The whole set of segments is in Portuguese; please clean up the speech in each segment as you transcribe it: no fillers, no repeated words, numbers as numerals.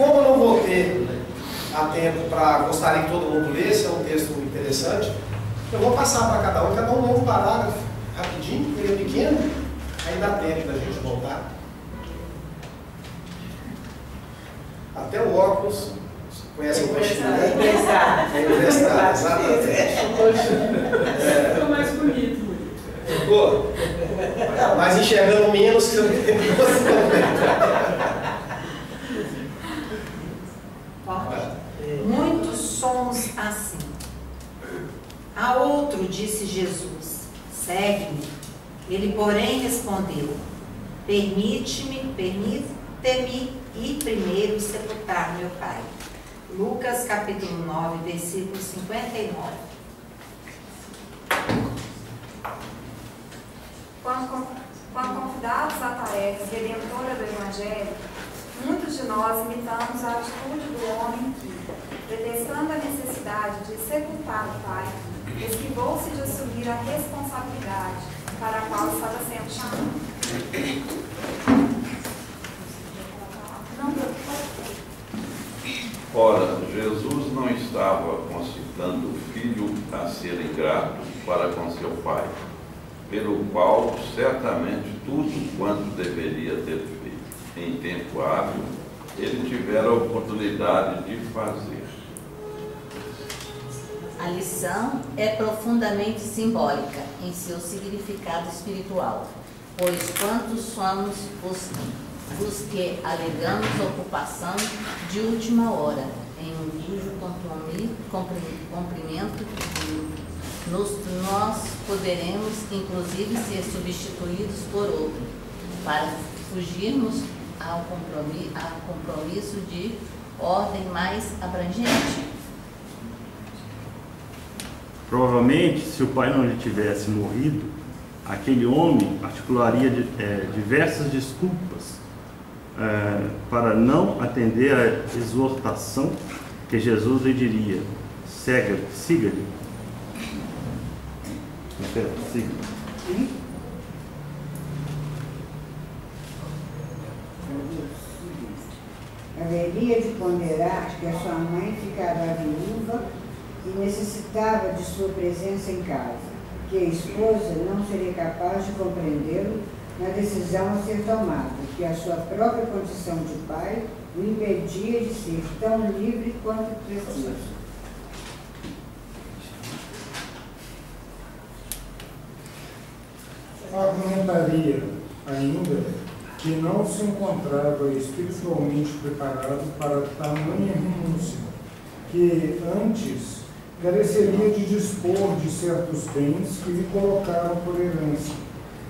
como eu não vou ter a tempo para gostaria que todo mundo lesse, é um texto interessante, eu vou passar para cada um novo parágrafo, rapidinho, ele é pequeno, aí dá tempo da gente voltar. Até o óculos, conhece o coxinha, né? Emprestado, exatamente. Ficou mais bonito. Ficou? Mas enxergando menos que eu Muitos somos assim. A outro disse Jesus: segue-me. Ele, porém, respondeu: permite-me ir primeiro sepultar meu pai. Lucas capítulo 9, versículo 59. Quando convidados à tarefa redentora do Evangelho, muitos de nós imitamos a atitude do homem que, detestando a necessidade de sepultar o pai, esquivou-se de assumir a responsabilidade para a qual estava sendo chamado. Ora, Jesus não estava concitando o filho a ser ingrato para com seu pai, pelo qual certamente tudo quanto deveria ter feito em tempo hábil, ele tivera a oportunidade de fazer. A lição é profundamente simbólica em seu significado espiritual, pois quantos somos os que alegamos ocupação de última hora em um cujo cumprimento nós poderemos inclusive ser substituídos por outro, para fugirmos ao compromisso de ordem mais abrangente. Provavelmente, se o pai não lhe tivesse morrido, aquele homem articularia diversas desculpas para não atender à exortação que Jesus lhe diria: siga-lhe. Siga-lhe. Haveria de ponderar que a sua mãe ficará viúva e necessitava de sua presença em casa, que a esposa não seria capaz de compreendê-lo na decisão a ser tomada, que a sua própria condição de pai o impedia de ser tão livre quanto preciso. Argumentaria ainda que não se encontrava espiritualmente preparado para tamanha renúncia, que antes careceria de dispor de certos bens que lhe colocaram por herança,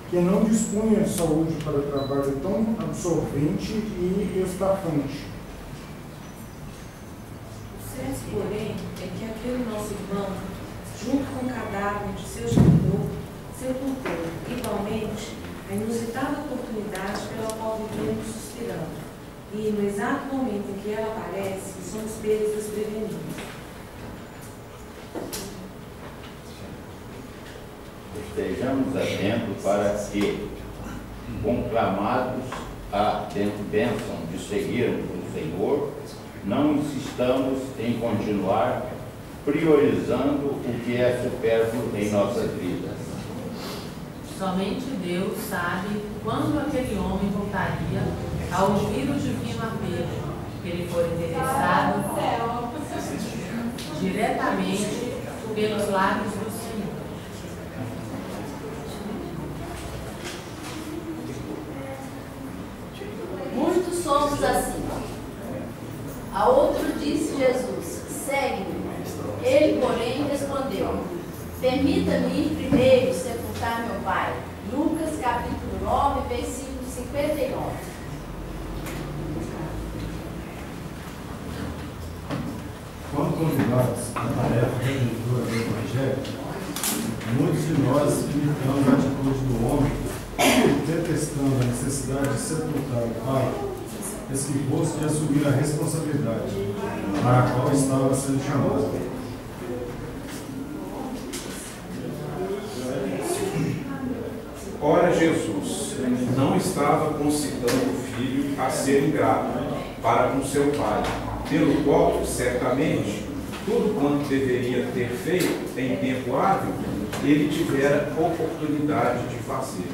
que não dispunha de saúde para trabalho tão absorvente e estafante. O certo, porém, é que aquele nosso irmão, junto com o cadáver de seu genitor, sepultou igualmente a inusitada oportunidade pela qual vivemos suspirando, e no exato momento em que ela aparece, somos pegos desprevenidos. Estejamos atentos para que, conclamados a bênção de seguirmos o Senhor, não insistamos em continuar priorizando o que é supérfluo em nossas vidas. Somente Deus sabe quando aquele homem voltaria a ouvir o divino apelo, que lhe for interessado diretamente pelos lábios do Senhor. Muitos somos assim. A outro disse Jesus: segue-me. Ele, porém, respondeu: permita-me ir primeiro sepultar meu pai. Lucas capítulo 9, versículo 59. Quando convidados à tarefa redentora do Evangelho, muitos de nós imitamos a atitude do homem, detestando a necessidade de sepultar o pai, esquivou-se de assumir a responsabilidade para a qual estava sendo chamado. Ora, Jesus não estava concitando o filho a ser ingrato, para com seu pai, pelo qual, certamente, tudo quanto deveria ter feito em tempo hábil, ele tivera oportunidade de fazer.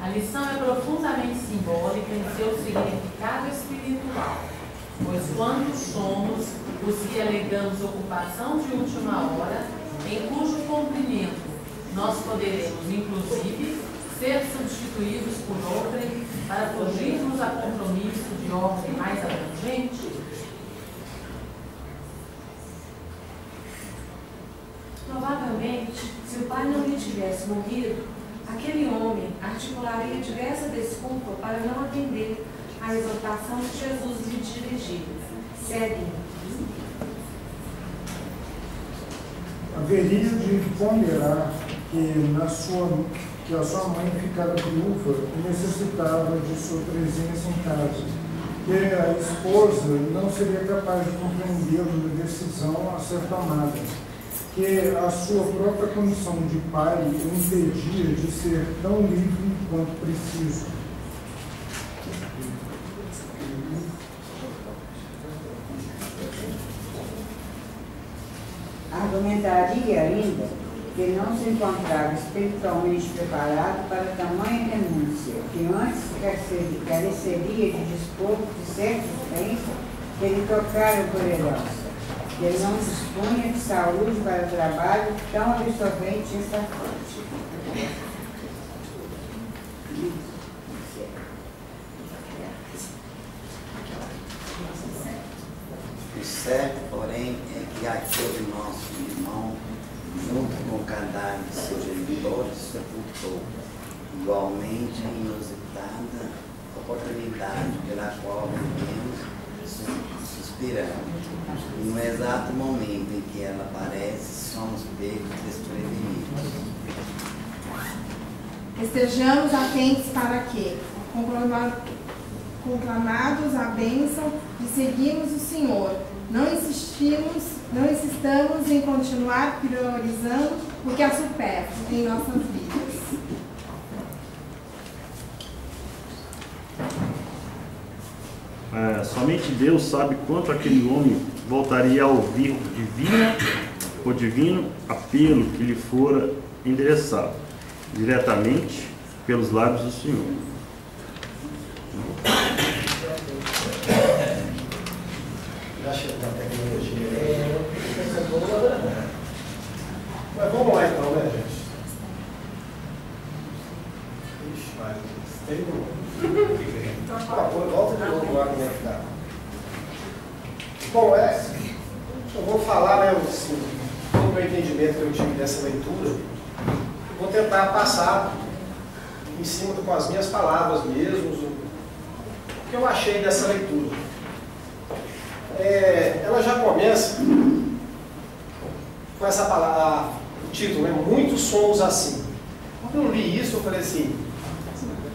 A lição é profundamente simbólica em seu significado espiritual, pois quando somos os que alegamos ocupação de última hora, em cujo cumprimento nós poderemos, inclusive, ser substituídos por outrem para fugirmos a compromisso de ordem mais abrangente? Provavelmente, se o pai não lhe tivesse morrido, aquele homem articularia diversa desculpa para não atender à exortação que Jesus lhe dirigiu. Segue-me. Haveria de ponderar que a sua mãe ficara viúva e necessitava de sua presença em casa, que a esposa não seria capaz de compreendê-lo na decisão a ser tomada, que a sua própria condição de pai o impedia de ser tão livre quanto preciso. Argumentaria ainda que não se encontrava espiritualmente preparado para tamanha renúncia, que antes careceria de dispor de certos bens que lhe tocaram por herança, que ele não dispunha de saúde para o trabalho tão absorvente e estafante. O certo, porém, é que aquele nosso irmão, junto com o cadáver de seu genitor, sepultou igualmente a inusitada oportunidade pela qual vivemos suspirando. E no exato momento em que ela aparece, somos pegos desprevenidos. Estejamos atentos para que, conclamados a bênção de seguirmos o Senhor, não insistamos em continuar priorizando o que é supérfluo em nossas vidas. Somente Deus sabe quanto aquele homem voltaria a ouvir o divino apelo que lhe fora endereçado diretamente pelos lábios do Senhor. Já chegou a tecnologia. Mas vamos lá então, né, gente? Ixi, mas tem por favor, volta de novo lá como é que tá. Bom, eu vou falar, né, assim, todo o meu entendimento que eu tive dessa leitura, vou tentar passar em cima com as minhas palavras mesmo, o que eu achei dessa leitura. Ela já começa com essa palavra, o título, né? Muitos somos assim. Quando eu li isso, eu falei assim,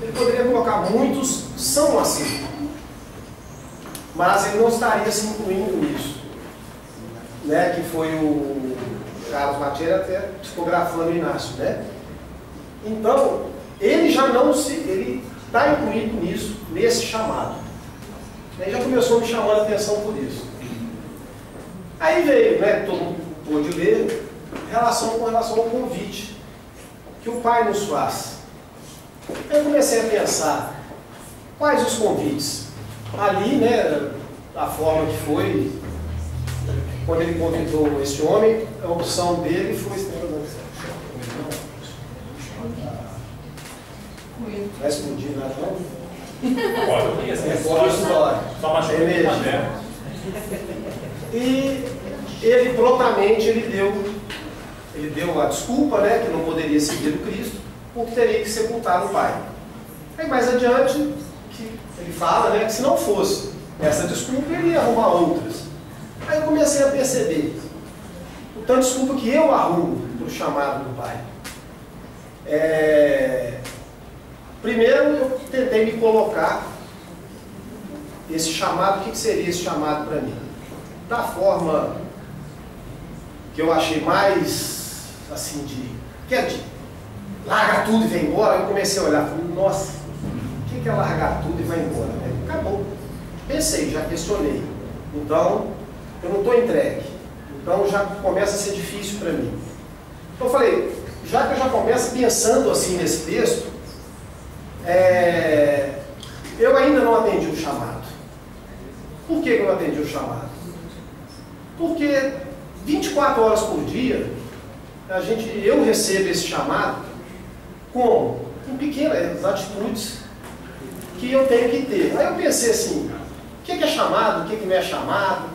ele poderia colocar muitos são assim, mas ele não estaria se incluindo nisso, né? Que foi o Carlos Matias até tipografando o Inácio, né? Então, ele já não se, ele está incluído nisso, nesse chamado. Ele já começou me chamando a atenção por isso. Aí veio, né, todo mundo pôde ler, com relação ao convite que o Pai nos faz. Aí eu comecei a pensar, quais os convites? Ali, né, a forma que foi, quando ele convidou esse homem, a opção dele foi... Vai explodir, né? Pode, é mesmo. E ele prontamente ele deu a desculpa, né, que não poderia seguir o Cristo, porque teria que sepultar o Pai. Aí mais adiante, que ele fala, né, que se não fosse essa desculpa, ele ia arrumar outras. Aí eu comecei a perceber o tanto de desculpa que eu arrumo para o chamado do Pai. Primeiro, eu tentei me colocar esse chamado, o que seria esse chamado para mim? Da forma que eu achei mais, assim, larga tudo e vem embora. Eu comecei a olhar, falei, nossa, o que é largar tudo e vai embora? Acabou. Pensei, já questionei. Então, eu não estou entregue. Então já começa a ser difícil para mim. Então eu falei, já que eu já começo pensando assim nesse texto, eu ainda não atendi o chamado. Por que eu não atendi o chamado? Porque 24 horas por dia, eu recebo esse chamado com pequenas atitudes que eu tenho que ter. Aí eu pensei assim, o que é chamado, o que não é chamado?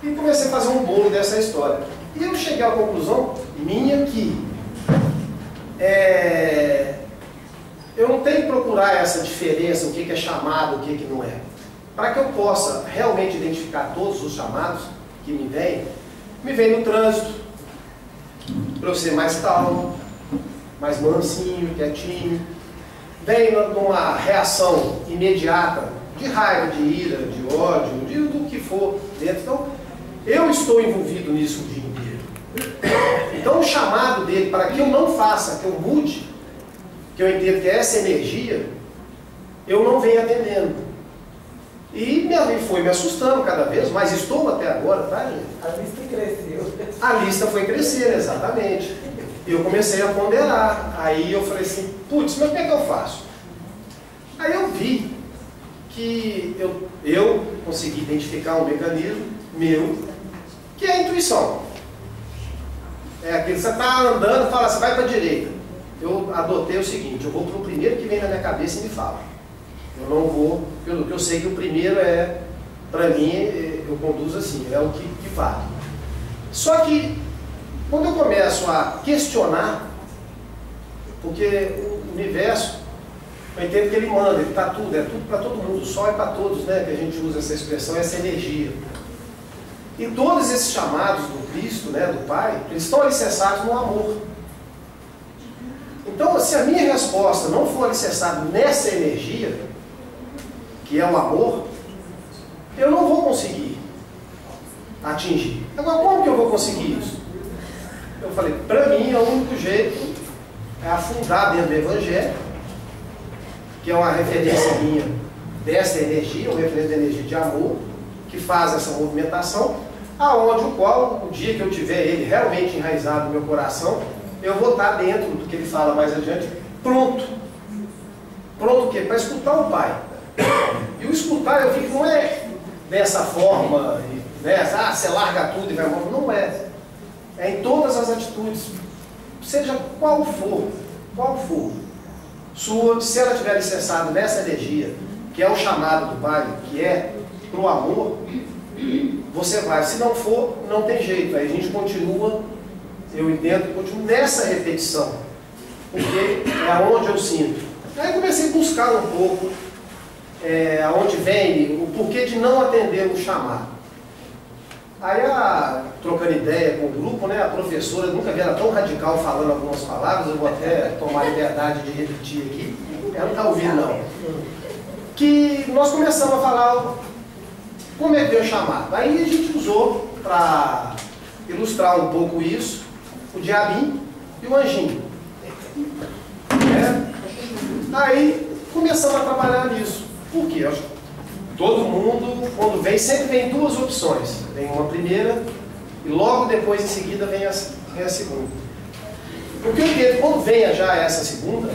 E comecei a fazer um bolo dessa história. E eu cheguei à conclusão minha que eu não tenho que procurar essa diferença, o que é chamado, o que não é. Para que eu possa realmente identificar todos os chamados que me vem no trânsito, para eu ser mais calmo, mais mansinho, quietinho. Vem numa reação imediata de raiva, de ira, de ódio, do que for dentro. Então, eu estou envolvido nisso o dia inteiro. Então, o chamado dele, para que eu não faça, que eu mude, que eu entendo que essa energia, eu não venho atendendo. E foi me assustando cada vez, mas estou até agora, tá, gente? A lista cresceu. A lista foi crescendo, exatamente. Eu comecei a ponderar. Aí eu falei assim, putz, mas como é que eu faço? Aí eu vi que eu consegui identificar um mecanismo meu, que é a intuição. É aquele que você está andando e fala, você vai para a direita. Eu adotei o seguinte, eu vou para o primeiro que vem na minha cabeça e me fala. Eu não vou, pelo que eu sei que o primeiro para mim, eu conduzo assim, é o que vale. Só que, quando eu começo a questionar, porque o universo, eu entendo que ele manda, ele está tudo, é tudo para todo mundo, o sol é para todos, né, que a gente usa essa expressão, essa energia. E todos esses chamados do Cristo, né, do Pai, eles estão alicerçados no amor. Então, se a minha resposta não for alicerçada nessa energia, que é o amor, eu não vou conseguir atingir. Agora, como que eu vou conseguir isso? Eu falei, para mim, o único jeito é afundar dentro do Evangelho, que é uma referência minha dessa energia, uma referência da energia de amor, que faz essa movimentação, aonde o dia que eu tiver ele realmente enraizado no meu coração, eu vou estar dentro do que ele fala mais adiante, pronto. Pronto o quê? Para escutar o Pai. E o escutar, eu vi que não é dessa forma, né? Você larga tudo e vai embora. Não é. É em todas as atitudes, seja qual for, sua, se ela estiver alicerçada nessa energia, que é o chamado do Pai, que é para o amor, você vai. Se não for, não tem jeito. Aí a gente continua, eu entendo, continuo nessa repetição, porque é onde eu sinto. Aí comecei a buscar um pouco aonde vem o porquê de não atender o chamado. Aí, trocando ideia com o grupo, né, a professora nunca vi ela tão radical falando algumas palavras, eu vou até tomar a liberdade de repetir aqui, ela não está ouvindo não. Que nós começamos a falar como é que veio o chamado. Aí a gente usou, para ilustrar um pouco isso, o diabinho e o anjinho. Aí começamos a trabalhar nisso. Por quê? Todo mundo, quando vem, sempre vem duas opções. Vem uma primeira e logo depois, em seguida, vem a segunda. Porque eu entendo, quando vem já essa segunda,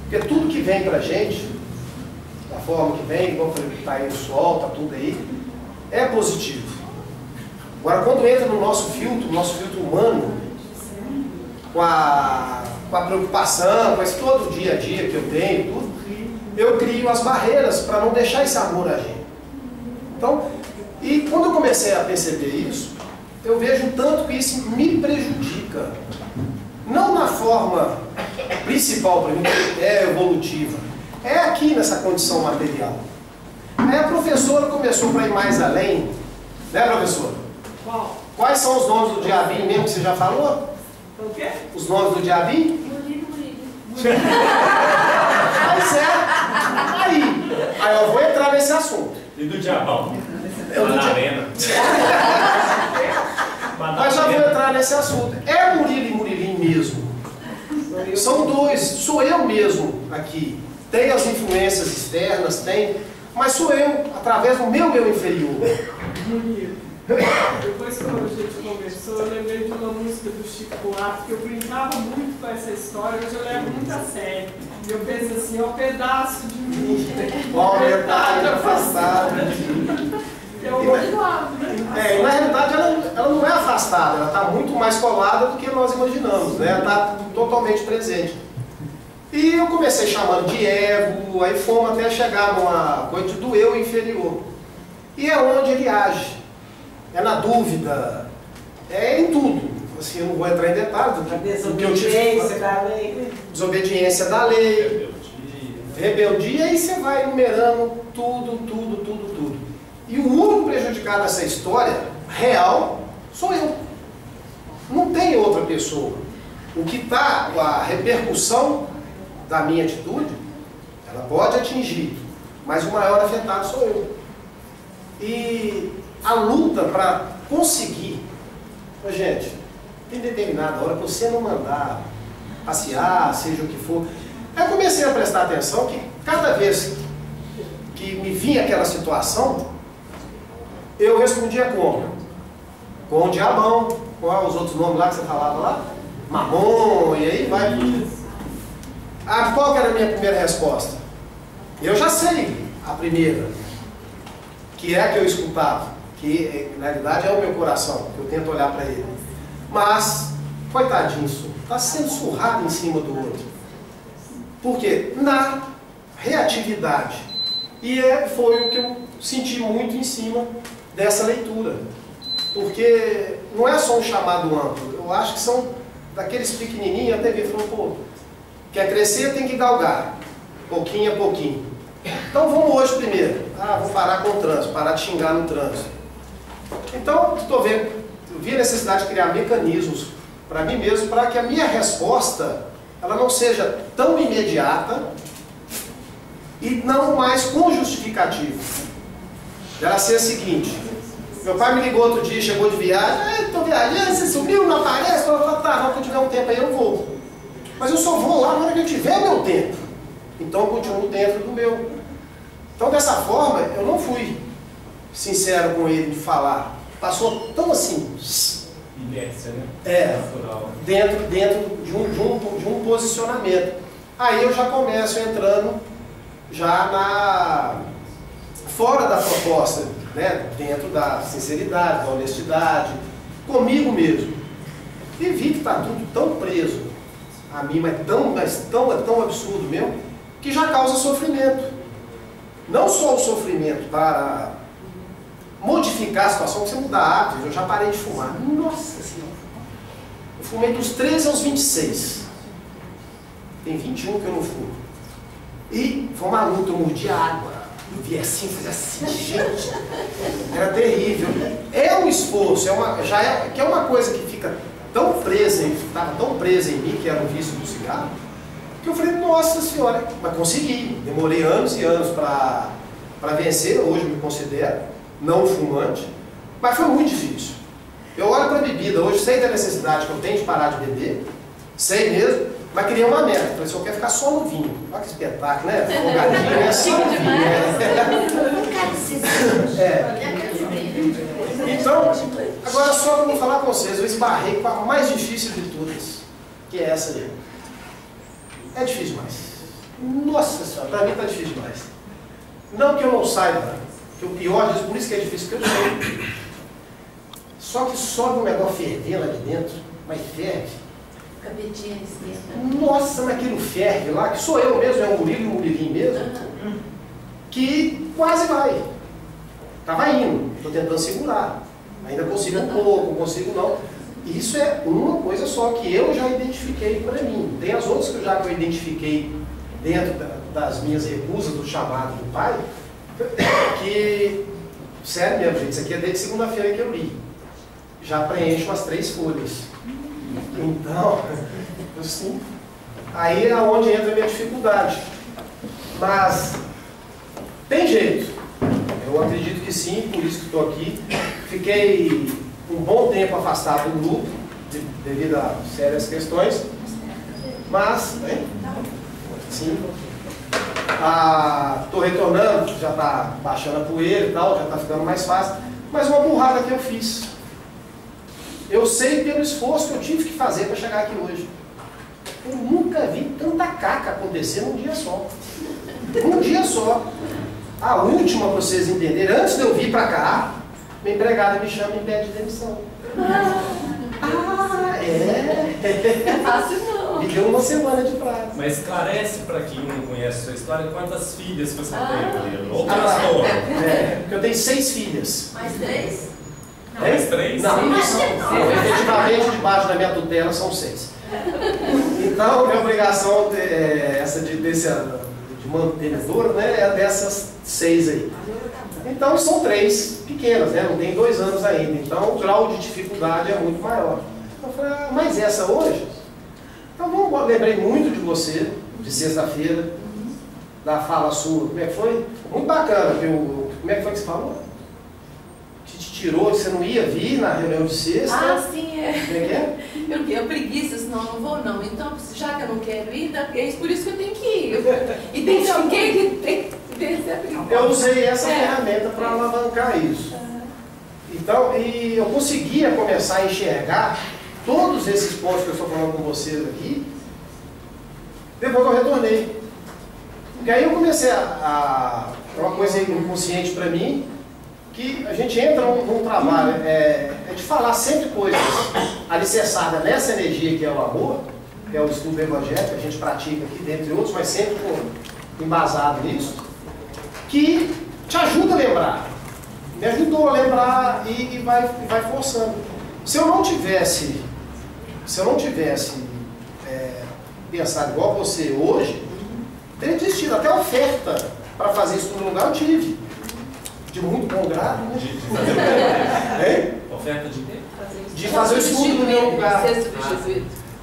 porque tudo que vem pra gente, da forma que vem, igual eu falei, tá aí o sol, tá tudo aí, é positivo. Agora, quando entra no nosso filtro humano, com a preocupação, com esse todo dia a dia que eu tenho, tudo, eu crio as barreiras para não deixar esse amor agir. Então, e quando eu comecei a perceber isso, eu vejo o tanto que isso me prejudica. Não na forma principal para mim, que é evolutiva. É aqui nessa condição material. Aí a professora começou para ir mais além. Né, professora? Qual? Quais são os nomes do diabinho mesmo que você já falou? O quê? Os nomes do diabinho? Mas aí eu vou entrar nesse assunto. E do diabão? Mas já vou entrar nesse assunto. É Murilo e Murilim mesmo? São dois, sou eu mesmo aqui. Tem as influências externas, tem, mas sou eu, através do meu eu inferior. Depois que a gente conversou, eu lembrei de uma música do Chico Buarque, que eu brincava muito com essa história, hoje eu levo muito a sério. E eu penso assim, ó, pedaço de mim. Qual metade afastada? É o outro lado, né? E na realidade ela não é afastada, ela está muito mais colada do que nós imaginamos, né? Ela está totalmente presente. E eu comecei chamando de ego, aí fomos até chegar numa coisa do eu inferior. E é onde ele age. É na dúvida, é em tudo. Assim, eu não vou entrar em detalhes do que eu tive. Desobediência da lei, né? Desobediência da lei, rebeldia, e você vai enumerando tudo. E o único prejudicado dessa história real sou eu. Não tem outra pessoa. O que está, a repercussão da minha atitude, ela pode atingir, mas o maior afetado sou eu. E a luta para conseguir, gente, tem determinada hora que você não mandar passear, seja o que for. Aí eu comecei a prestar atenção que cada vez que me vinha aquela situação, eu respondia como? Com o diabão, com os outros nomes lá que você falava lá, Mamon, e aí vai. Qual que era a minha primeira resposta? Eu já sei a primeira, que é a que eu escutava, que na realidade é o meu coração, que eu tento olhar para ele. Mas, coitadinho, está sendo surrado em cima do outro. Por quê? Na reatividade. E foi o que eu senti muito em cima dessa leitura. Porque não é só um chamado amplo, eu acho que são daqueles pequenininhos, até vi, falou, pô, quer crescer tem que galgar, pouquinho a pouquinho. Então vamos hoje primeiro, vou parar com o trânsito, parar de xingar no trânsito. Então, eu vi a necessidade de criar mecanismos para mim mesmo, para que a minha resposta, ela não seja tão imediata e não mais com justificativo. Ela ser a seguinte: meu pai me ligou outro dia, chegou de viagem, estou viajando, você sumiu, não aparece? Eu falei, tá, quando tiver um tempo aí eu vou. Mas eu só vou lá na hora que eu tiver meu tempo. Então eu continuo dentro do meu. Então dessa forma, eu não fui sincero com ele de falar. Passou tão assim. Inércia, né? Dentro de um posicionamento. Aí eu já começo entrando já fora da proposta, né? Dentro da sinceridade, da honestidade, comigo mesmo. E vi que está tudo tão preso a mim, mas tão absurdo mesmo, que já causa sofrimento. Não só o sofrimento para modificar a situação, você mudar hábitos. Eu já parei de fumar. Nossa Senhora! Eu fumei dos 13 aos 26. Tem 21 que eu não fumo. E foi uma luta, eu mordia água. Eu via assim, fazia assim, gente. Era terrível. É um esforço, que é uma coisa que fica tão presa, estava tão presa em mim, que era o vício do cigarro, que eu falei, nossa Senhora, mas consegui. Demorei anos e anos para vencer. Hoje eu me considero não fumante, mas foi muito difícil. Eu olho para a bebida, hoje sei da necessidade que eu tenho de parar de beber, sei mesmo, mas criei uma meta. Falei, se eu quero ficar só no vinho, olha que espetáculo, né? Folgadinho, né? Só no vinho, né? Então, agora só eu vou falar com vocês, eu esbarrei com a mais difícil de todas, que é essa aí. É difícil demais. Nossa Senhora, para mim está difícil demais. Não que eu não saiba, que o pior disso, por isso que é difícil, porque eu sei. Só que sobe um negócio fervendo lá de dentro, mas ferve. Cabetinha esquerda. Nossa, mas aquilo ferve lá, que sou eu mesmo, é um Murilo e um Murilinho mesmo, que quase vai. Estava indo, estou tentando segurar. Ainda consigo um pouco, consigo não. Isso é uma coisa só que eu já identifiquei para mim. Tem as outras que eu identifiquei dentro das minhas recusas do chamado do pai, que, sério mesmo, gente, isso aqui é desde segunda-feira que eu li. Já preencho umas 3 folhas. Então, assim, aí é onde entra a minha dificuldade. Mas, tem jeito. Eu acredito que sim, por isso que estou aqui. Fiquei um bom tempo afastado do grupo, devido a sérias questões. Mas, né? Sim. Estou retornando, já está baixando a poeira e tal, já está ficando mais fácil. Mas uma burrada que eu fiz. Eu sei pelo esforço que eu tive que fazer para chegar aqui hoje. Eu nunca vi tanta caca acontecer num dia só. Um dia só. A última, para vocês entenderem, antes de eu vir para cá, minha empregada me chama e pede demissão. É fácil não. Me deu uma semana de prazo. Mas esclarece para quem não conhece a sua história quantas filhas você tem. Outras porque eu tenho 6 filhas. Mais 3? Não, mais 3? Não, efetivamente, debaixo da minha tutela são 6. Então, minha obrigação essa de mantenedora, né, é dessas 6 aí. Então, são 3 pequenas, né, não tem 2 anos ainda. Então, o grau de dificuldade é muito maior. Então, eu falei, mas essa hoje? Então, lembrei muito de você, de sexta-feira, da fala sua. Como é que foi? Muito bacana. Como é que foi que você falou? Que te tirou, que você não ia vir na reunião de sexta. Ah, sim, é. Como é que é? Eu preguiça, senão eu não vou não. Então, já que eu não quero ir, é por isso que eu tenho que ir. Identifiquei que tem que descer a preguiça. Eu usei essa ferramenta para alavancar isso. Então, e eu conseguia começar a enxergar todos esses pontos que eu estou falando com vocês aqui, depois que eu retornei. Porque aí eu comecei uma coisa inconsciente para mim, que a gente entra num trabalho, é de falar sempre coisas alicerçadas nessa energia que é o amor, que é o estudo do Evangelho, que a gente pratica aqui, dentre outros, mas sempre embasado nisso, que te ajuda a lembrar. Me ajudou a lembrar e vai forçando. Se eu não tivesse pensado igual você hoje, teria desistido. Até oferta para fazer isso no lugar eu tive. De muito bom grado, né? De fazer o quê? Oferta de quê? De fazer o estudo no meu lugar.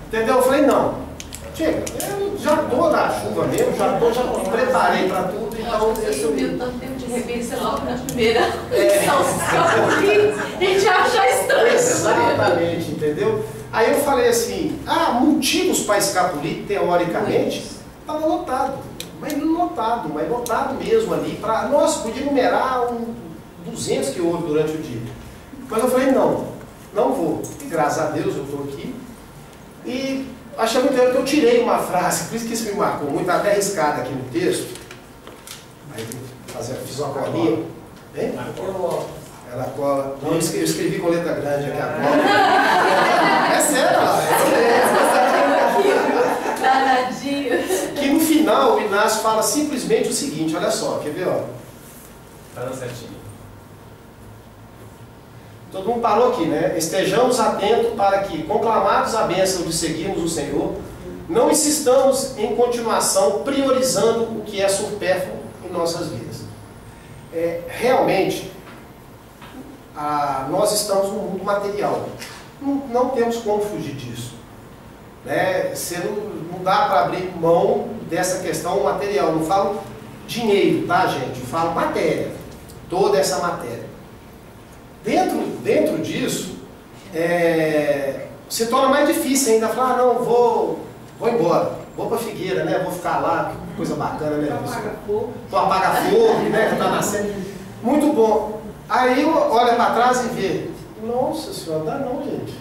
Entendeu? Eu falei, não. Chega, eu já estou na chuva mesmo, já me preparei para tudo. Então, você subiu tanto tempo de repente, logo na primeira lição, a gente acha estranho. Exatamente, entendeu? Aí eu falei assim, motivos para escapulir, teoricamente, estava lotado. Mas lotado mesmo ali. Nossa, podia numerar 200 que houve durante o dia. Mas eu falei, não vou. E graças a Deus eu estou aqui. E achei muito legal que eu tirei uma frase, por isso que isso me marcou muito, até arriscada aqui no texto. Aí fiz uma colinha. Ela cola. Não, eu escrevi com letra grande aqui agora. É sério, que no final o Inácio fala simplesmente o seguinte, olha só, quer ver, ó? Tá certinho. Todo mundo parou aqui, né? Estejamos atentos para que, conclamados a bênção de seguirmos o Senhor, não insistamos em continuação priorizando o que é supérfluo em nossas vidas. Realmente, nós estamos no mundo material. Não temos como fugir disso. Né? Não dá para abrir mão dessa questão material. Não falo dinheiro, tá, gente? Eu falo matéria. Toda essa matéria. Dentro disso, se torna mais difícil ainda falar, não, vou embora, vou para Figueira, né? Vou ficar lá, que coisa bacana, né? Tô apaga-fogo, né? Que tá nascendo. Muito bom. Aí olha para trás e vê, nossa senhora, dá não, gente.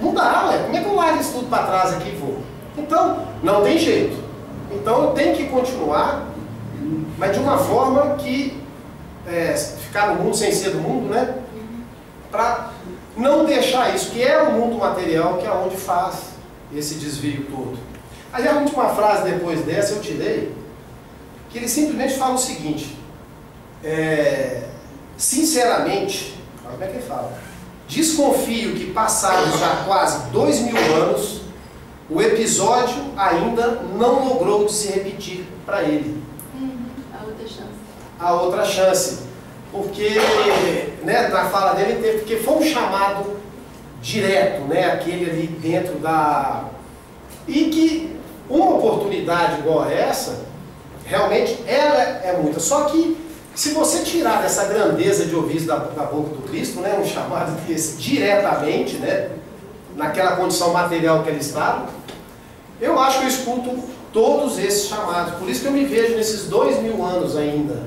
Não dá, ué. Como é que eu largo isso tudo para trás aqui e vou? Então, não tem jeito. Então eu tenho que continuar, mas de uma forma que ficar no mundo sem ser do mundo, né? Para não deixar isso, que é o mundo material, que é onde faz esse desvio todo. Aí a última frase depois dessa eu tirei, que ele simplesmente fala o seguinte, sinceramente, olha como é que ele fala, desconfio que passados já quase 2000 anos, o episódio ainda não logrou se repetir para ele. A outra chance. Porque, né, na fala dele, porque foi um chamado direto, né, aquele ali dentro da... E que uma oportunidade igual a essa, realmente, ela é muita. Só que, se você tirar dessa grandeza de ouvir da boca do Cristo, né, um chamado desse diretamente, né, naquela condição material que ele estava, Eu acho que eu escuto todos esses chamados, por isso que eu me vejo nesses 2000 anos ainda.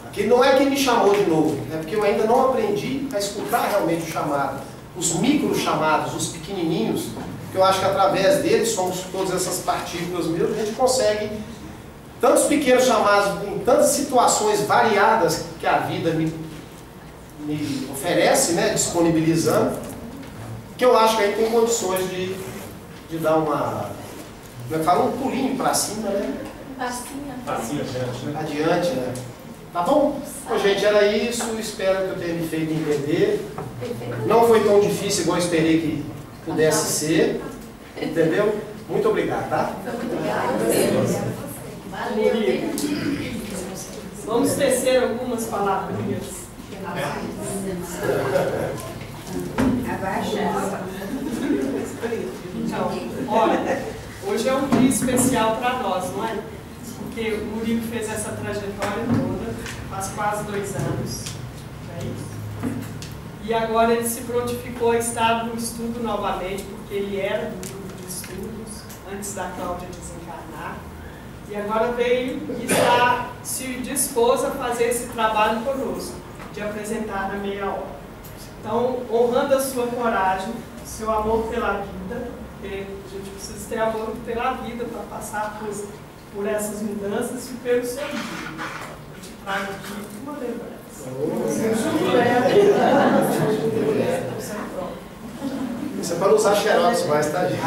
Aqui não é quem me chamou de novo, é porque eu ainda não aprendi a escutar realmente o chamado. Os micro chamados, os pequenininhos, que eu acho que através deles, somos todas essas partículas mesmo, a gente consegue tantos pequenos chamados, em tantas situações variadas que a vida me oferece, né, disponibilizando, que eu acho que aí tem condições de dar uma, como é que fala, um pulinho para cima, né? Passinho adiante, né? Adiante, né? Tá bom? Bom, gente, era isso. Espero que eu tenha me feito entender. Não foi tão difícil igual eu esperei que pudesse ser. Entendeu? Muito obrigado, tá? Muito obrigada. Valeu. Vamos tecer algumas palavrinhas. Abaixa. Então, olha, hoje é um dia especial para nós, não é? Porque o Murilo fez essa trajetória toda, faz quase 2 anos, não é isso? E agora ele se prontificou a estar no estudo novamente, porque ele era do grupo de estudos, antes da Cláudia desencarnar, e agora veio e está se dispôs a fazer esse trabalho conosco, de apresentar na meia hora. Então, honrando a sua coragem, seu amor pela vida, porque a gente precisa ter amor pela vida para passar por essas mudanças e pelo seu dia. Eu te trago aqui uma lembrança. Isso é para não usar xerox mais, tá, gente?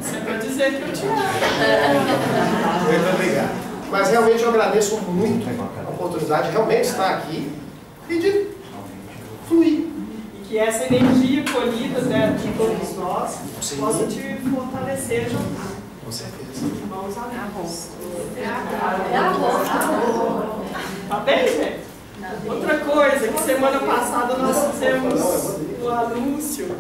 Isso é para dizer que eu te amo. Muito obrigado. Mas realmente eu agradeço muito a oportunidade de realmente estar aqui e de fluir. E que essa energia colhida, né, de todos nós possa te fortalecer junto. Com certeza. Irmãos amigos. Tá bem, gente? Outra coisa, que semana passada nós fizemos o anúncio.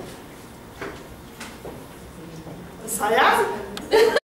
Ensaiado?